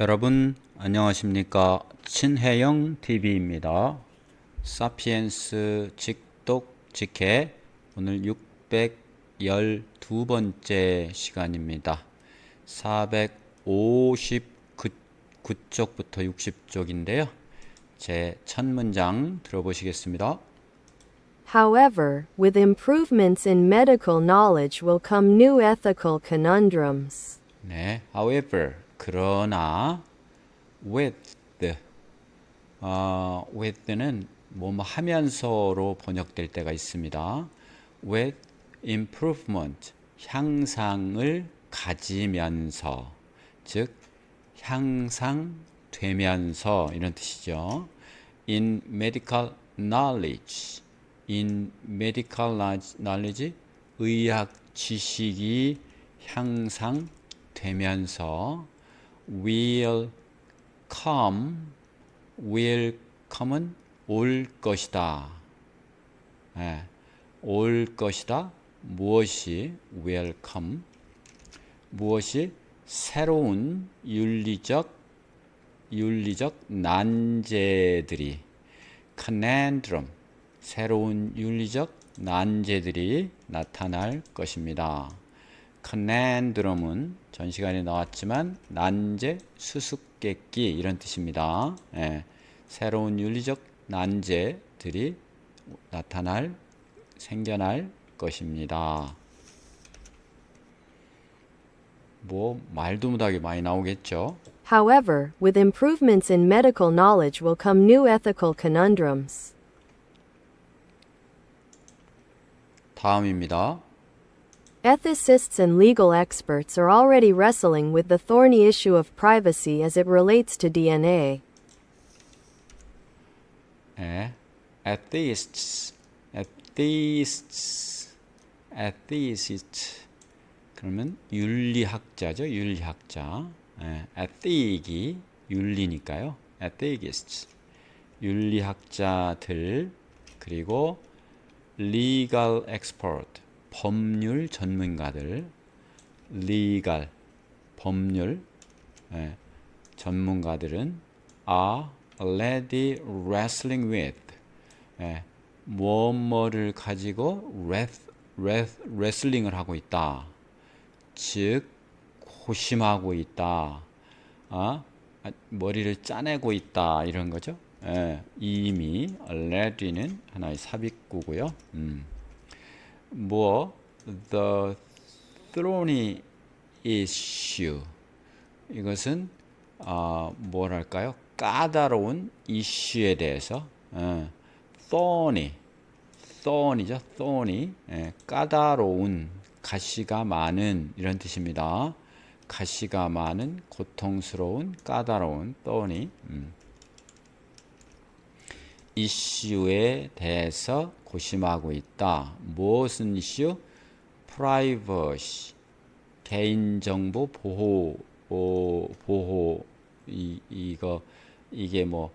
여러분 안녕하십니까? 친해영 TV입니다. 사피엔스 직독 직해 오늘 612번째 시간입니다. 459쪽부터 60쪽인데요. 제 첫 문장 들어보시겠습니다. However, with improvements in medical knowledge will come new ethical conundrums. 네, however, 그러나 with, with는 뭐뭐 하면서로 번역될 때가 있습니다. with improvement, 향상을 가지면서, 즉 향상되면서 이런 뜻이죠. in medical knowledge, in medical knowledge, 의학 지식이 향상되면서 will come은 올 것이다. 예, 올 것이다. 무엇이 will come? 무엇이 새로운 윤리적 난제들이 conundrum, 새로운 윤리적 난제들이 나타날 것입니다. conundrum은 전 시간에 나왔지만 난제, 수수께끼 이런 뜻입니다. 예, 새로운 윤리적 난제들이 생겨날 것입니다. 뭐 말도 못하게 많이 나오겠죠. However, with improvements in medical knowledge will come new ethical conundrums. 다음입니다. Ethicists and legal experts are already wrestling with the thorny issue of privacy as it relates to DNA. 예, atheists, 그러면 윤리학자죠, 윤리학자. 예, ethic이 윤리니까요. atheists, 윤리학자들, 그리고 legal expert, 법률 전문가들, legal, 법률, 예, 전문가들은 are already wrestling with, 예, 뭐뭐를 가지고 wrestling을 하고 있다. 즉 고심하고 있다. 머리를 짜내고 있다 이런 거죠. 예, 이미 already는 하나의 삽입구고요. the thorny issue, 이것은 뭐랄까요? 까다로운 이슈에 대해서 thorny죠. thorny, 까다로운, 가시가 많은 이런 뜻입니다. 가시가 많은, 고통스러운, 까다로운 thorny 이슈에 대해서 고심하고 있다. 무엇은 이슈? privacy, 개인정보 보호, 이게 뭐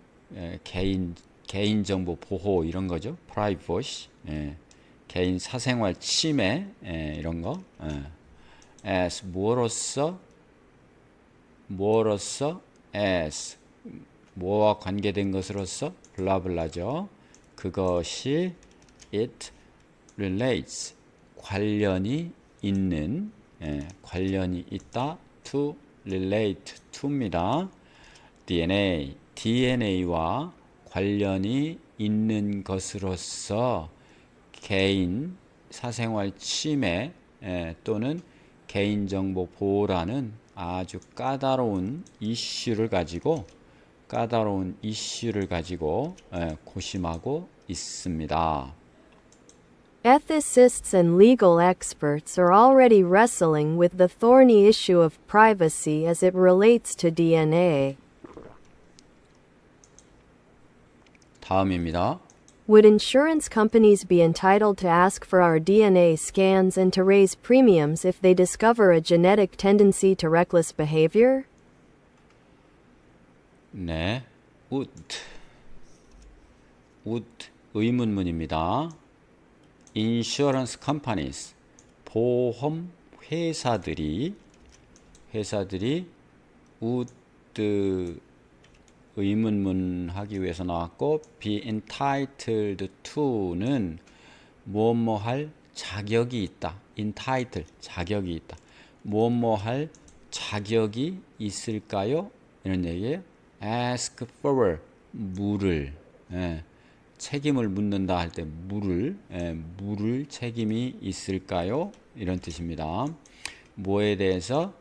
개인정보 보호 이런 거죠. privacy, 개인 사생활 침해, 이런 거. as 뭐로서 as 뭐와 관계된 것으로서 블라블라죠. 그것이 it relates, 관련이 있는, 관련이 있다. to relate to입니다. DNA와 관련이 있는 것으로서 개인 사생활 침해 또는 개인정보 보호라는 아주 까다로운 이슈를 가지고 고심하고 있습니다. Ethicists and legal experts are already wrestling with the thorny issue of privacy as it relates to DNA. 다음입니다. Would insurance companies be entitled to ask for our DNA scans and to raise premiums if they discover a genetic tendency to reckless behavior? 네, would 의문문입니다. insurance companies, 보험 회사들이 would would 의문문 하기 위해서 나왔고 be entitled to는 뭐뭐 할 자격이 있다. entitle 자격이 있다. 뭐뭐 할 자격이 있을까요? 이런 얘기예요. ask for 물을 책임을 묻는다 할 때 물을 책임이 있을까요? 이런 뜻입니다. 뭐에 대해서?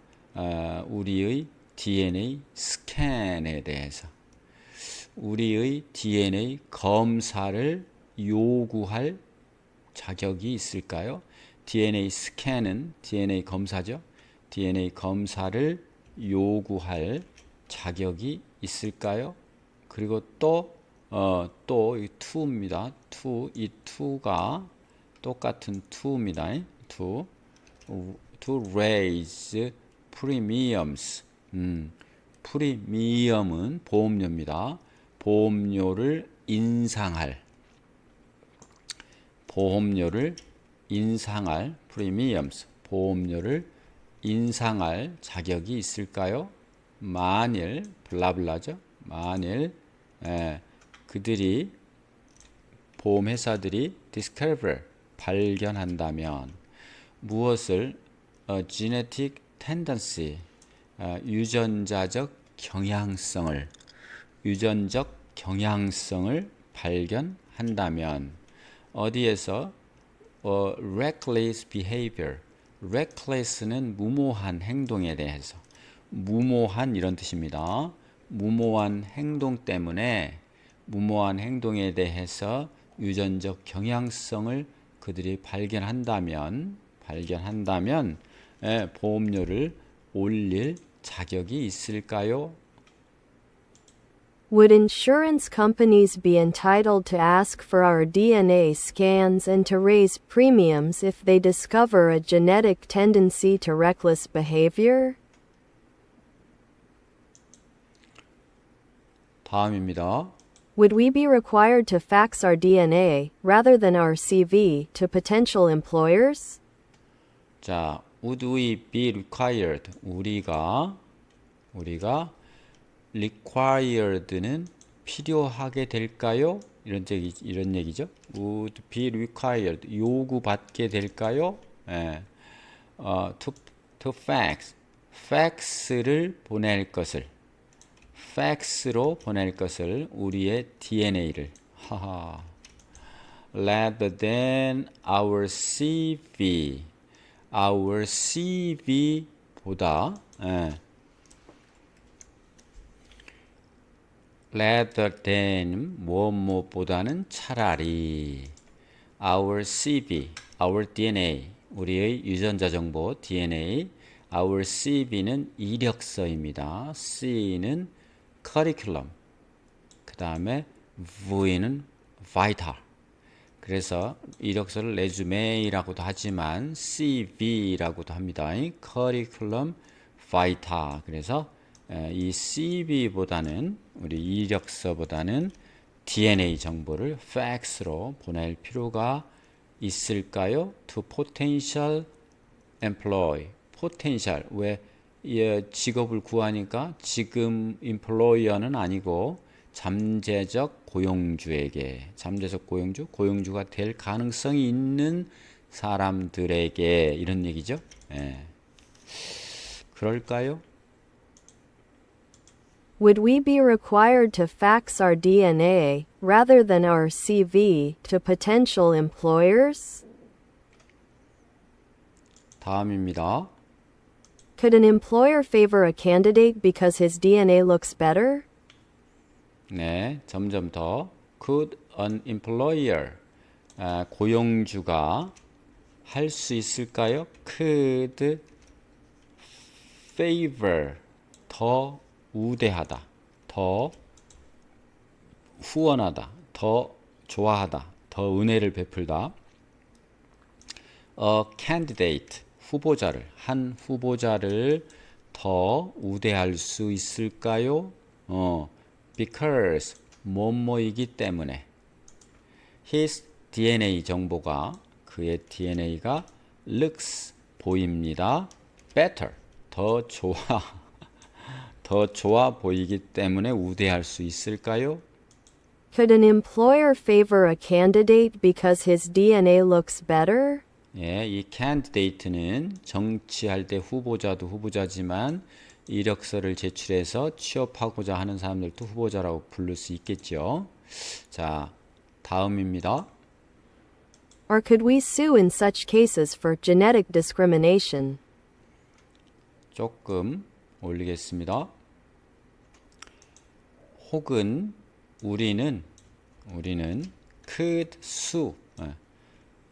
우리의 DNA 스캔에 대해서 우리의 DNA 검사를 요구할 자격이 있을까요? DNA 스캔은 DNA 검사죠. DNA 검사를 요구할 자격이 있을까요? 그리고 또 이 to입니다. 이 to가 똑같은 to입니다. to raise premiums. 프리미엄은 보험료입니다. 보험료를 인상할 premiums 보험료를 인상할 자격이 있을까요? 만일 블라블라죠. 만일 그들이 보험회사들이 discover 발견한다면 무엇을 genetic tendency 유전적 경향성을 발견한다면 어디에서 reckless behavior reckless는 무모한 행동에 대해서 무모한 이런 뜻입니다. 무모한 행동 때문에 무모한 행동에 대해서 유전적 경향성을 그들이 발견한다면 보험료를 올릴 자격이 있을까요? Would insurance companies be entitled to ask for our DNA scans and to raise premiums if they discover a genetic tendency to reckless behavior? 다음입니다. Would we be required to fax our DNA rather than our CV to potential employers? 자, would we be required? 우리가 required는 필요하게 될까요? 이런 얘기죠. would be required 요구받게 될까요? to fax fax를 보낼 것을 팩스로 보낼 것을 우리의 DNA를 rather than our CV보다 rather than 뭐뭐보다는 차라리 our DNA 우리의 유전자 정보 DNA our CV는 이력서입니다. C는 curriculum 그 다음에 V는 vital 그래서 이력서를 레주메이라고도 하지만 CV라고도 합니다. curriculum vital 그래서 이 CV보다는 우리 이력서보다는 DNA 정보를 팩스로 보낼 필요가 있을까요? To potential employee potential 왜 직업을 구하니까 지금 employer는 아니고 잠재적 고용주에게 고용주가 될 가능성이 있는 사람들에게 이런 얘기죠. 그럴까요? Would we be required to fax our DNA rather than our CV to potential employers? 다음입니다. Could an employer favor a candidate because his DNA looks better? 네, 점점 더 could an employer 고용주가 할 수 있을까요? could favor 더 우대하다, 더 후원하다, 더 좋아하다, 더 은혜를 베풀다. A candidate 한 후보자를 더 우대할 수 있을까요? Because 뭐뭐이기 때문에 his DNA 정보가 그의 DNA가 looks 보입니다. better 더 좋아 더 좋아 보이기 때문에 우대할 수 있을까요? Could an employer favor a candidate because his DNA looks better? 예, 이 candidate는 정치할 때 후보자도 후보자지만 이력서를 제출해서 취업하고자 하는 사람들도 후보자라고 부를 수 있겠죠. 자, 다음입니다. Or could we sue in such cases for genetic discrimination? 조금 올리겠습니다. 혹은 우리는 could sue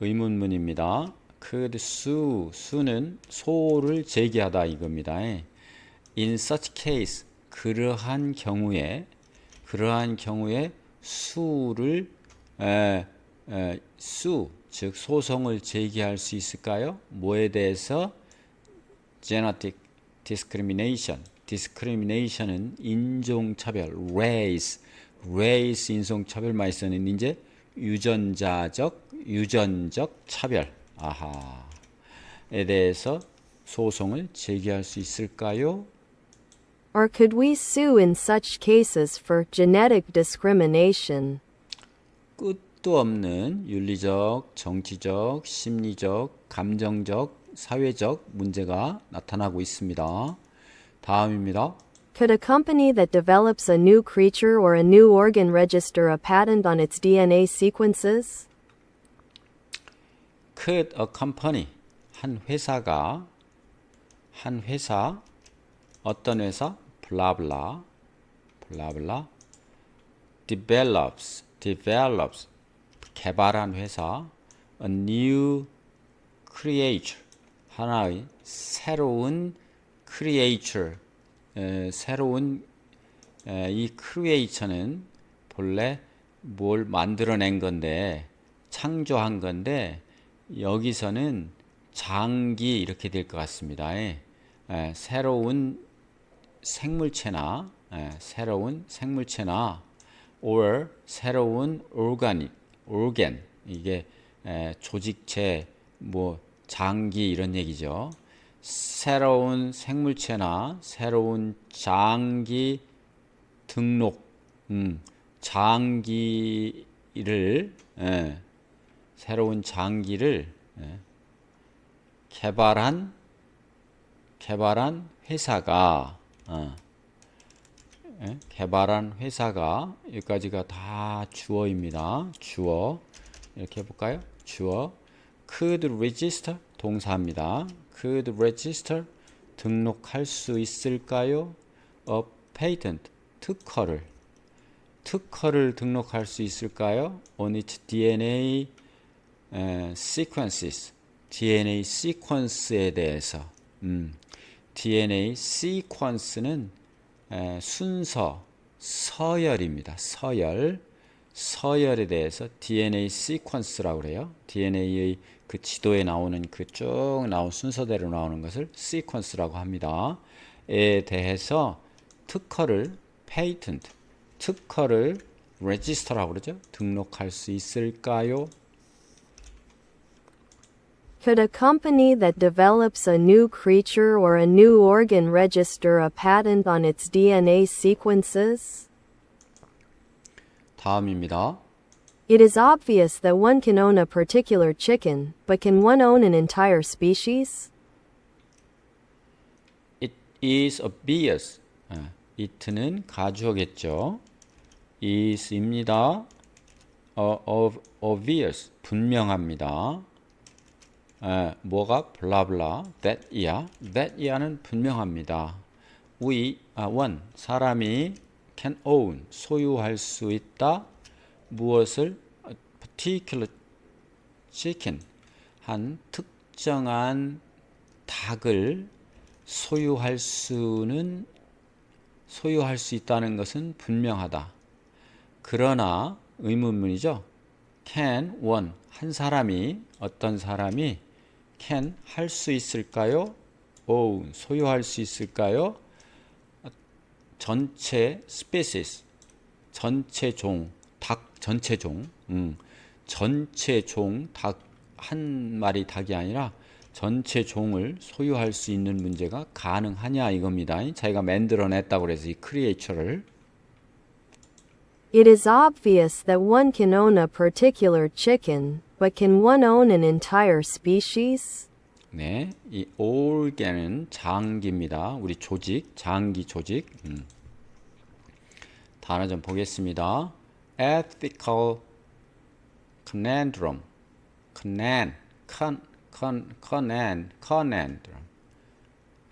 의문문입니다. could sue 수는 소를 제기하다 이겁니다. in such case 그러한 경우에 수를 sue 즉 소송을 제기할 수 있을까요? 뭐에 대해서? genetic discrimination은 인종차별, race 인종차별만 있었는 이제 유전적 차별, 에 대해서 소송을 제기할 수 있을까요? Or could we sue in such cases for genetic discrimination? 끝도 없는 윤리적, 정치적, 심리적, 감정적, 사회적 문제가 나타나고 있습니다. 다음입니다. Could a company that develops a new creature or a new organ register a patent on its DNA sequences? Could a company 한 회사 어떤 회사 블라블라 develops 개발한 회사 a new creature 하나의 새로운 creature 새로운 이 creature는 본래 뭘 만들어낸 건데 창조한 건데 여기서는 장기 이렇게 될 것 같습니다. 새로운 생물체나 or 새로운 organ 이게 조직체 뭐 장기 이런 얘기죠. 새로운 생물체나 새로운 장기 등록 새로운 장기를 개발한 회사가 여기까지가 다 주어입니다. 주어 이렇게 해볼까요? 주어 could register 동사입니다. could register 등록할 수 있을까요? a patent 특허를 등록할 수 있을까요? on its DNA sequences DNA sequence에 대해서 DNA sequence는 순서 서열입니다. 서열에 대해서 DNA sequence라고 그래요. DNA의 그 지도에 나오는 그 쭉 나온 순서대로 나오는 것을 sequence라고 합니다. 에 대해서 특허를 register라고 그러죠. 등록할 수 있을까요? Could a company that develops a new creature or a new organ register a patent on its DNA sequences? 다음입니다. It is obvious that one can own a particular chicken, but can one own an entire species? It is obvious. it는 가주어겠죠. is입니다. obvious 분명합니다. 뭐가 블라블라 that이야는 분명합니다. one 사람이 can own 소유할 수 있다. 무엇을 particular chicken 한 특정한 닭을 소유할 수 있다는 것은 분명하다. 그러나 의문문이죠. can one 어떤 사람이 can 할 수 있을까요? own 소유할 수 있을까요? 전체 species 전체 종 닭 한 마리 닭이 아니라 전체 종을 소유할 수 있는 문제가 가능하냐 이겁니다. 자기가 만들어냈다고 그래서 이 크리에이처를 It is obvious that one can own a particular chicken, but can one own an entire species? 네, 이 organ은 장기입니다. 우리 조직, 장기 조직. 단어 좀 보겠습니다. ethical conundrum, conundrum,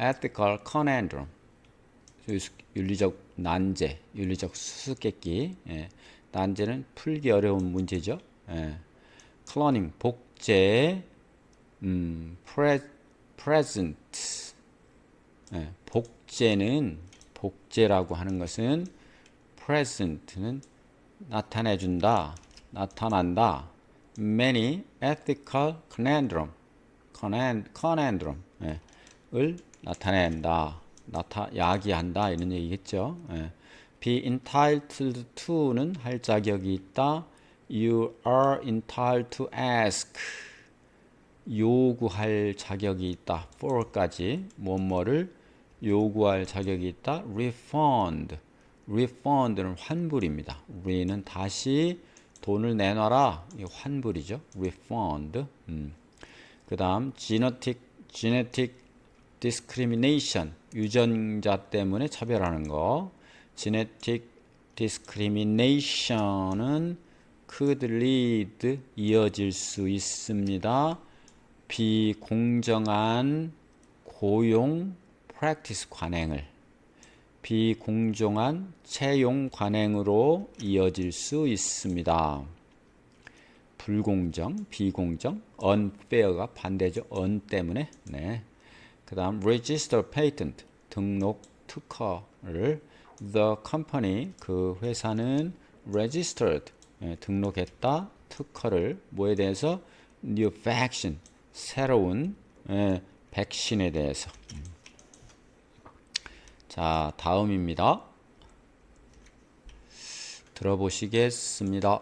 ethical conundrum. 윤리적 난제, 윤리적 수수께끼. 예. 난제는 풀기 어려운 문제죠. 예. 클로닝, 복제, present. 예. 복제라고 하는 것은 present는 나타내준다, 나타난다. Many ethical conundrum, 예. 을 나타낸다. 야기한다 이런 얘기겠죠. 예. Be entitled to는 할 자격이 있다. You are entitled to ask. 요구할 자격이 있다. for까지 뭐뭐를 요구할 자격이 있다. refund는 환불입니다. re는 다시 돈을 내놔라. 이 환불이죠. refund. 그 다음 genetic discrimination, 유전자 때문에 차별하는 거. genetic discrimination은 could lead, 이어질 수 있습니다. 비공정한 고용 practice 관행을, 비공정한 채용 관행으로 이어질 수 있습니다. 불공정, 비공정, unfair가 반대죠. un 때문에. 네. 그 다음 register patent, 등록 특허를 the company, 그 회사는 registered, 등록했다. 특허를 뭐에 대해서? new vaccine, 새로운 백신에 대해서. 자, 다음입니다. 들어보시겠습니다.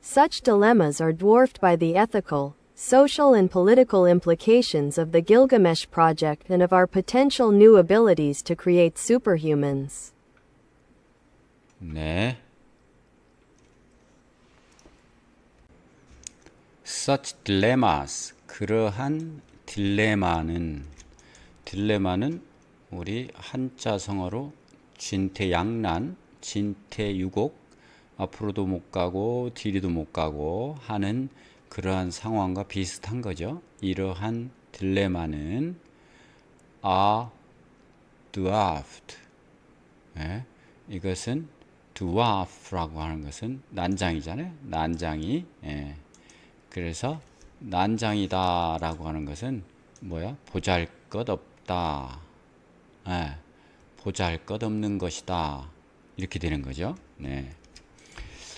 Such dilemmas are dwarfed by the ethical, social and political implications of the Gilgamesh project and of our potential new abilities to create superhumans. 네. Such dilemmas, 그러한 딜레마는 우리 한자성어로 진퇴양난, 진퇴유곡, 앞으로도 못 가고 뒤로도 못 가고 하는 그러한 상황과 비슷한 거죠. 이러한 딜레마는 are dwarfed. 네, 이것은 dwarf라고 하는 것은 난장이잖아요. 난장이. 예. 그래서 난장이다라고 하는 것은 뭐야? 보잘것없다. 예. 보잘것없는 것이다. 이렇게 되는 거죠. 네.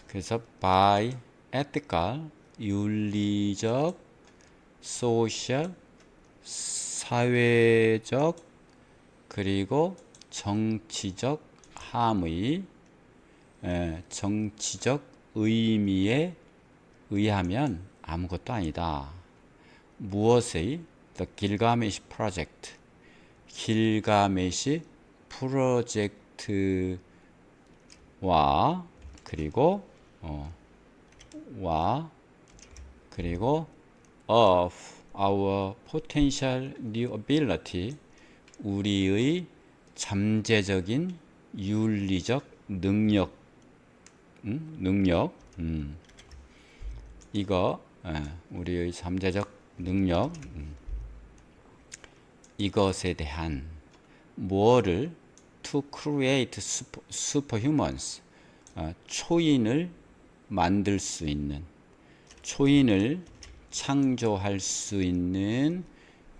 그래서 by ethical, 윤리적, social, 사회적, 그리고 정치적 함의, 정치적 의미에 의하면 아무것도 아니다. 무엇의? The Gilgamesh Project, 길가메시 프로젝트와 그리고 of our potential new ability, 우리의 잠재적인 윤리적 능력, 이거 우리의 잠재적 능력, 이것에 대한 뭐를 to create superhumans, 초인을 만들 수 있는, 초인을 창조할 수 있는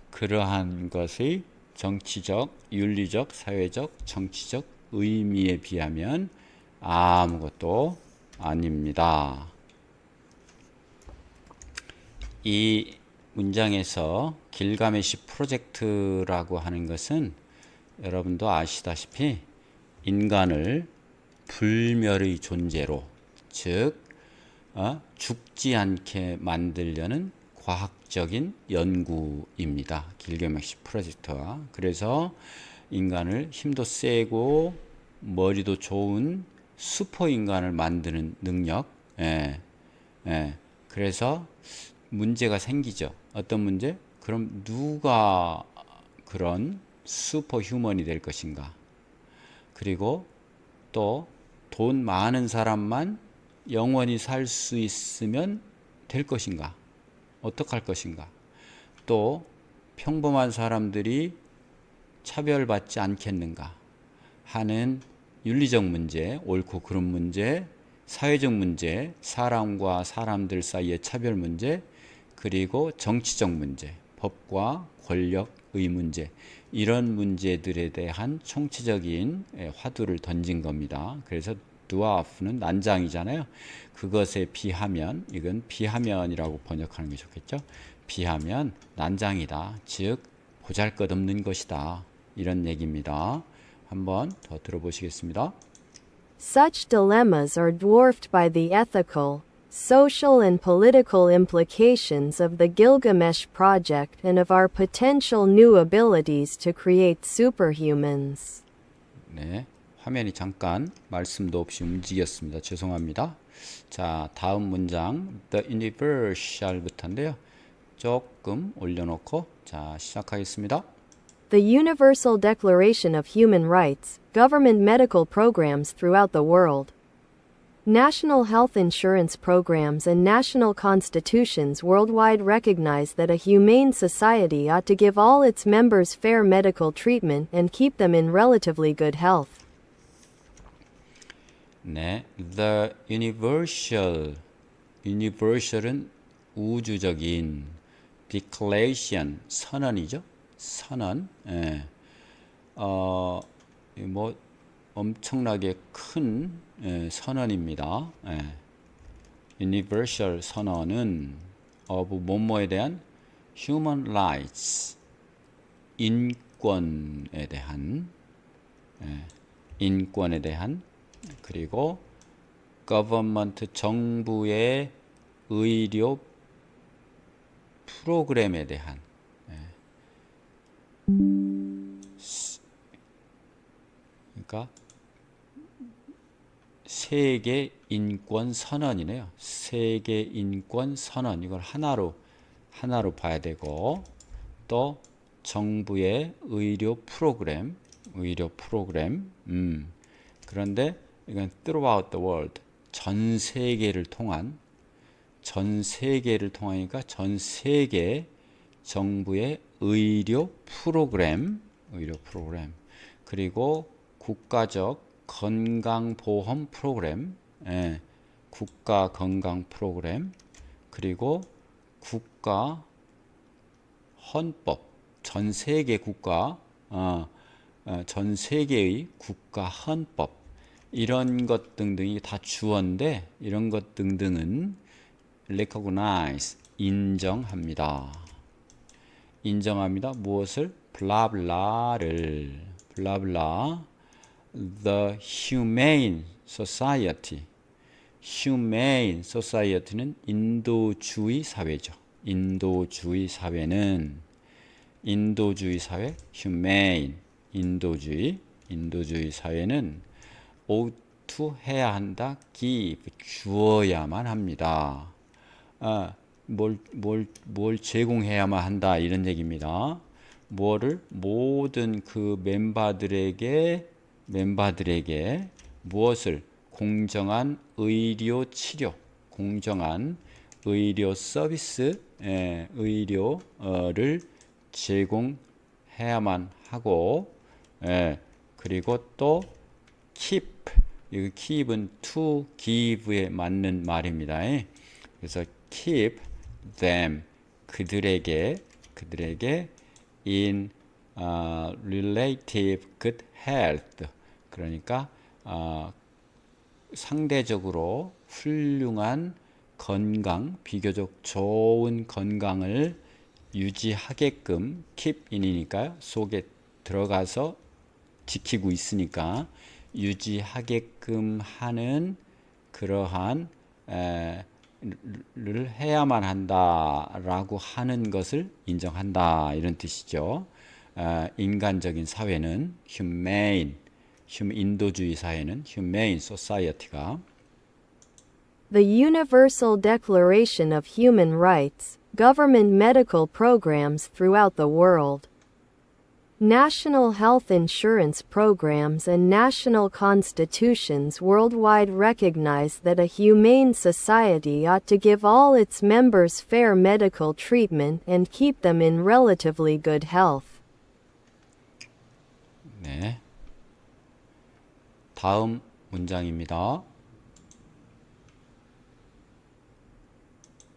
그러한 것의 정치적, 윤리적, 사회적, 정치적 의미에 비하면 아무것도 아닙니다. 이 문장에서 길가메시 프로젝트라고 하는 것은 여러분도 아시다시피 인간을 불멸의 존재로, 즉 죽지 않게 만들려는 공식적인 연구입니다. 길거메시 프로젝트와. 그래서 인간을 힘도 세고 머리도 좋은 슈퍼 인간을 만드는 능력. 그래서 문제가 생기죠. 어떤 문제? 그럼 누가 그런 슈퍼 휴먼이 될 것인가? 그리고 또 돈 많은 사람만 영원히 살 수 있으면 될 것인가? 어떡할 것인가? 또 평범한 사람들이 차별받지 않겠는가 하는 윤리적 문제, 옳고 그른 문제, 사회적 문제, 사람과 사람들 사이의 차별 문제, 그리고 정치적 문제, 법과 권력의 문제, 이런 문제들에 대한 총체적인 화두를 던진 겁니다. 그래서 드와프는 난장이잖아요. 그것에 비하면, 이건 비하면이라고 번역하는 게 좋겠죠. 비하면 난장이다. 즉 보잘것없는 것이다. 이런 얘기입니다. 한번 더 들어보시겠습니다. Such dilemmas are dwarfed by the ethical, social and political implications of the Gilgamesh project and of our potential new abilities to create superhumans. 네, 화면이 잠깐 말씀도 없이 움직였습니다. 죄송합니다. 자, 다음 문장 The Universal부터인데요. 조금 올려놓고 자, 시작하겠습니다. The Universal Declaration of Human Rights, government medical programs throughout the world. National health insurance programs and national constitutions worldwide recognize that a humane society ought to give all its members fair medical treatment and keep them in relatively good health. 네, The Universal은 우주적인, Declaration, 선언이죠. 선언. 뭐 엄청나게 큰 선언입니다. Universal 선언은 of 뭐뭐에 대한 human rights, 인권에 대한 그리고 government 정부의 의료 프로그램에 대한 그러니까 세계 인권 선언이네요. 세계 인권 선언, 이걸 하나로 봐야 되고, 또 정부의 의료 프로그램. 그런데 이건 throughout the world, 전 세계를 통하니까 전 세계 정부의 의료 프로그램, 그리고 국가적 건강보험 프로그램, 국가 건강 프로그램, 그리고 국가 헌법, 전 세계 국가, 전 세계의 국가 헌법, 이런 것 등등이 다 주어인데, 이런 것 등등은 recognize, 인정합니다. 무엇을? 블라블라를. The humane society. humane society는 인도주의 사회죠. 인도주의 사회, humane, 인도주의 사회는 ought to 해야 한다, give, 주어야만 합니다. 뭘 제공해야만 한다, 이런 얘기입니다. 뭐를? 모든 그 멤버들에게 무엇을? 공정한 의료 치료, 공정한 의료 서비스, 의료를 제공해야만 하고, 그리고 또 keep, 이 keep은 to give에 맞는 말입니다. 그래서 keep them, 그들에게 in relative good health, 그러니까 상대적으로 훌륭한 건강, 비교적 좋은 건강을 유지하게끔, keep in이니까요, 속에 들어가서 지키고 있으니까 유지하게끔 하는 그러한 해야만 한다라고 하는 것을 인정한다 이런 뜻이죠. 인간적인 사회는 humane, 인도주의 사회는 humane society가 The Universal Declaration of Human Rights, government medical programs throughout the world. National health insurance programs and national constitutions worldwide recognize that a humane society ought to give all its members fair medical treatment and keep them in relatively good health. 네. 다음 문장입니다.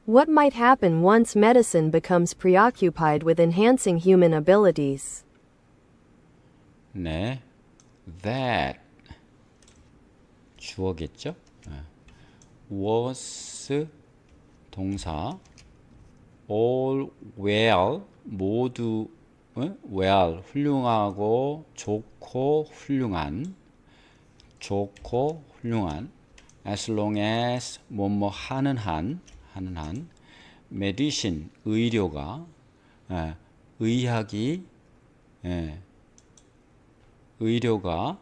What might happen once medicine becomes preoccupied with enhancing human abilities? 네. That 주어겠죠? was 동사 all well 모두 well 훌륭하고 좋고 훌륭한 as long as 뭐뭐 하는 한 medicine 의료가 의학이 의료가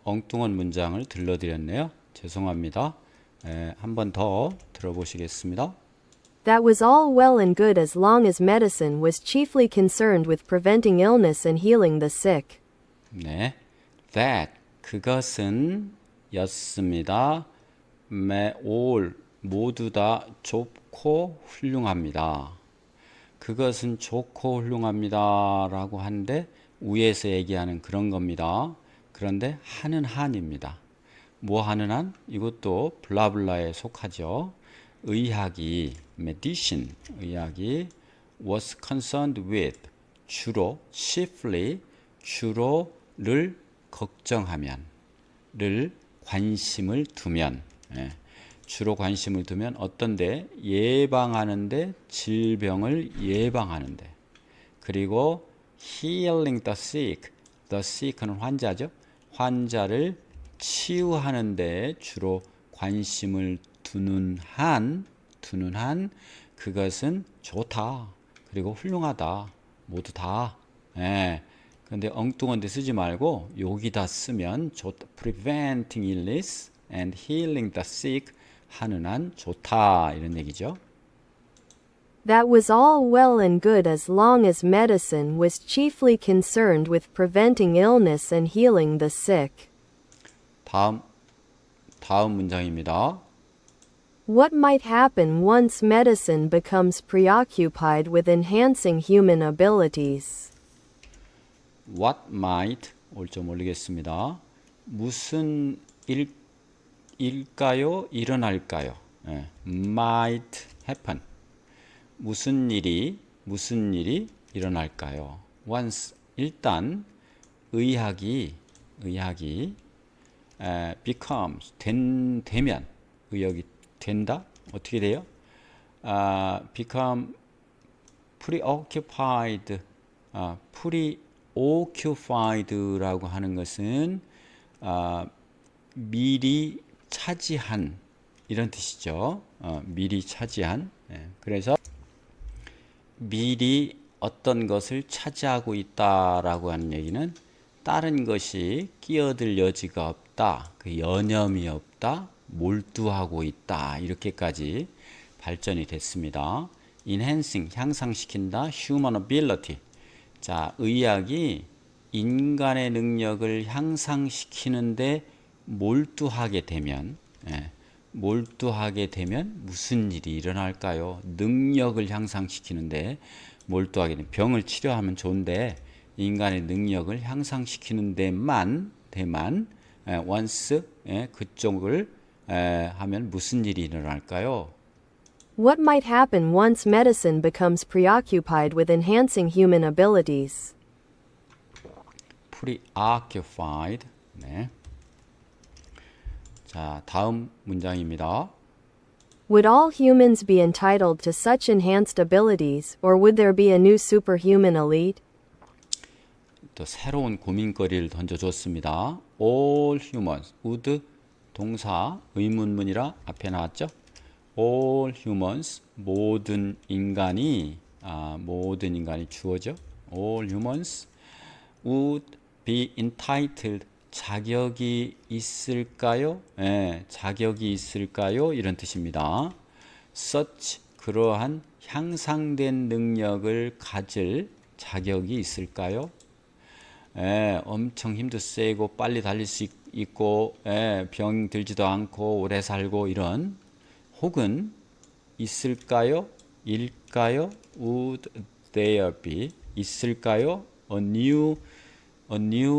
엉뚱한 문장을 들려드렸네요. 죄송합니다. 한 번 더 들어보시겠습니다. That was all well and good as long as medicine was chiefly concerned with preventing illness and healing the sick. 네, that 그것은 였습니다. all 모두 다 좋고 훌륭합니다. 그것은 좋고 훌륭합니다라고 하는데 위에서 얘기하는 그런 겁니다. 그런데 하는 한입니다. 뭐 하는 한? 이것도 블라블라에 속하죠. 의학이 medicine 의학이 was concerned with 주로 chiefly 주로를 걱정하면 를 관심을 두면 주로 관심을 두면 어떤데 예방하는데 질병을 예방하는데 그리고 healing the sick는 환자죠. 환자를 치유하는데 주로 관심을 두는 한 그것은 좋다. 그리고 훌륭하다. 모두 다. 근데 엉뚱한 데 쓰지 말고 여기다 쓰면 좋다. preventing illness and healing the sick 하는 한 좋다. 이런 얘기죠. That was all well and good as long as medicine was chiefly concerned with preventing illness and healing the sick. 다음 문장입니다. What might happen once medicine becomes preoccupied with enhancing human abilities? What might 올줄 모르겠습니다. 무슨 일까요? 일어날까요? Might happen. 무슨 일이 일어날까요? Once 일단 의학이 becomes 되면 의학이 된다? 어떻게 돼요? become preoccupied라고 하는 것은 미리 차지한 이런 뜻이죠. 미리 차지한. 그래서 미리 어떤 것을 차지하고 있다라고 하는 얘기는 다른 것이 끼어들 여지가 없다. 그 여념이 없다. 몰두하고 있다. 이렇게까지 발전이 됐습니다. enhancing 향상시킨다. human ability. 자, 의학이 인간의 능력을 향상시키는데 몰두하게 되면 무슨 일이 일어날까요? 능력을 향상시키는데 몰두하게 되면 병을 치료하면 좋은데 인간의 능력을 향상시키는 데만 once 그쪽을 하면 무슨 일이 일어날까요? What might happen once medicine becomes preoccupied with enhancing human abilities? preoccupied. 네. 자, 다음 문장입니다. Would all humans be entitled to such enhanced abilities, or would there be a new superhuman elite? 또 새로운 고민거리를 던져줬습니다. All humans would 동사 의문문이라 앞에 나왔죠. All humans 모든 인간이 주어죠. All humans would be entitled 자격이 있을까요? 자격이 있을까요? 이런 뜻입니다. such 그러한 향상된 능력을 가질 자격이 있을까요? 엄청 힘도 세고 빨리 달릴 수 있고 병 들지도 않고 오래 살고 이런 혹은 있을까요? 일까요? Would there be 있을까요? A new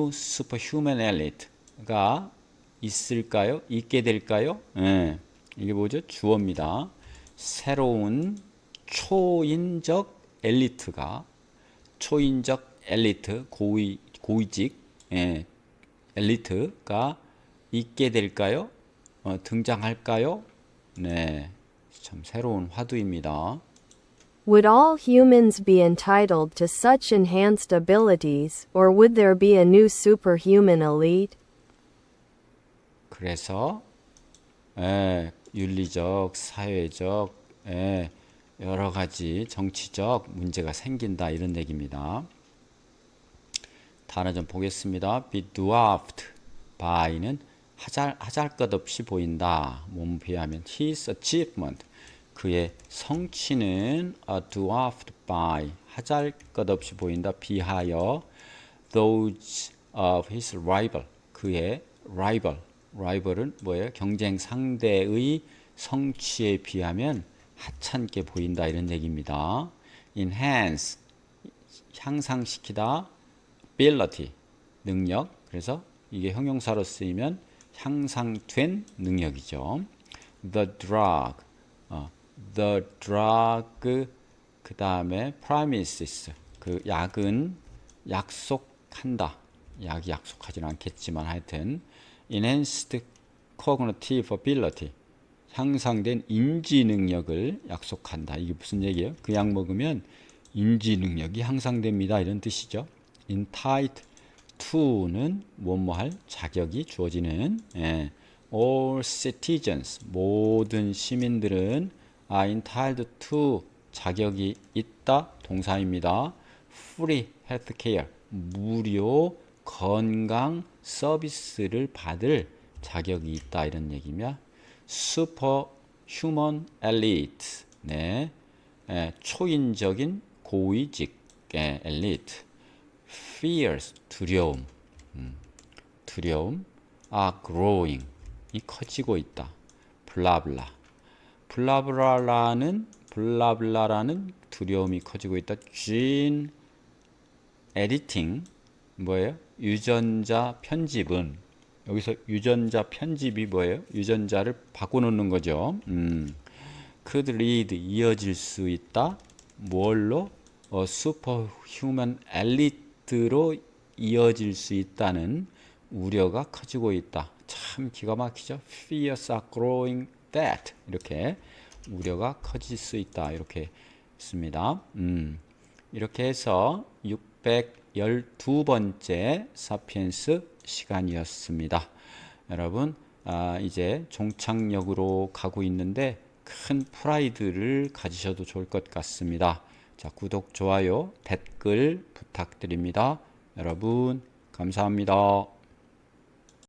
superhuman elite가 있을까요? 있게 될까요? 이게 뭐죠? 주어입니다. 새로운 초인적 엘리트가 초인적 엘리트 고위직 엘리트가 있게 될까요? 등장할까요? 네, 참 새로운 화두입니다. Would all humans be entitled to such enhanced abilities, or would there be a new superhuman elite? 그래서 윤리적, 사회적, 여러 가지 정치적 문제가 생긴다 이런 얘기입니다. 단어 좀 보겠습니다. be dwarfed by는 하잘것없이 보인다. 몸 비하면 his achievement 그의 성취는 dwarfed by 하잘것없이 보인다. 비하여 those of his rival 그의 rival은 뭐예요? 경쟁 상대의 성취에 비하면 하찮게 보인다 이런 얘기입니다. enhance 향상시키다 ability 능력 그래서 이게 형용사로 쓰이면 향상된 능력이죠. the drug 그 다음에 promises 그 약은 약속한다. 약이 약속하지는 않겠지만 하여튼 enhanced cognitive ability 향상된 인지 능력을 약속한다. 이게 무슨 얘기예요? 그 약 먹으면 인지 능력이 향상됩니다. 이런 뜻이죠. entitled to는 뭐뭐할 자격이 주어지는 all citizens 모든 시민들은 are entitled to 자격이 있다 동사입니다. free healthcare 무료 건강 서비스를 받을 자격이 있다 이런 얘기며 superhuman elite 초인적인 고위직 elite fears 두려움 are growing 이 커지고 있다. 블라블라라는 두려움이 커지고 있다. gene editing 뭐예요? 유전자 편집은 여기서 유전자 편집이 뭐예요? 유전자를 바꿔놓는 거죠. could lead 이어질 수 있다. 뭘로? 슈퍼휴먼 엘리트로 이어질 수 있다는 우려가 커지고 있다. 참 기가 막히죠. Fears are growing that 이렇게 우려가 커질 수 있다. 이렇게 있습니다. 이렇게 해서 612번째 사피엔스 시간이었습니다. 여러분 이제 종착역으로 가고 있는데 큰 프라이드를 가지셔도 좋을 것 같습니다. 자, 구독, 좋아요, 댓글 부탁드립니다. 여러분 감사합니다.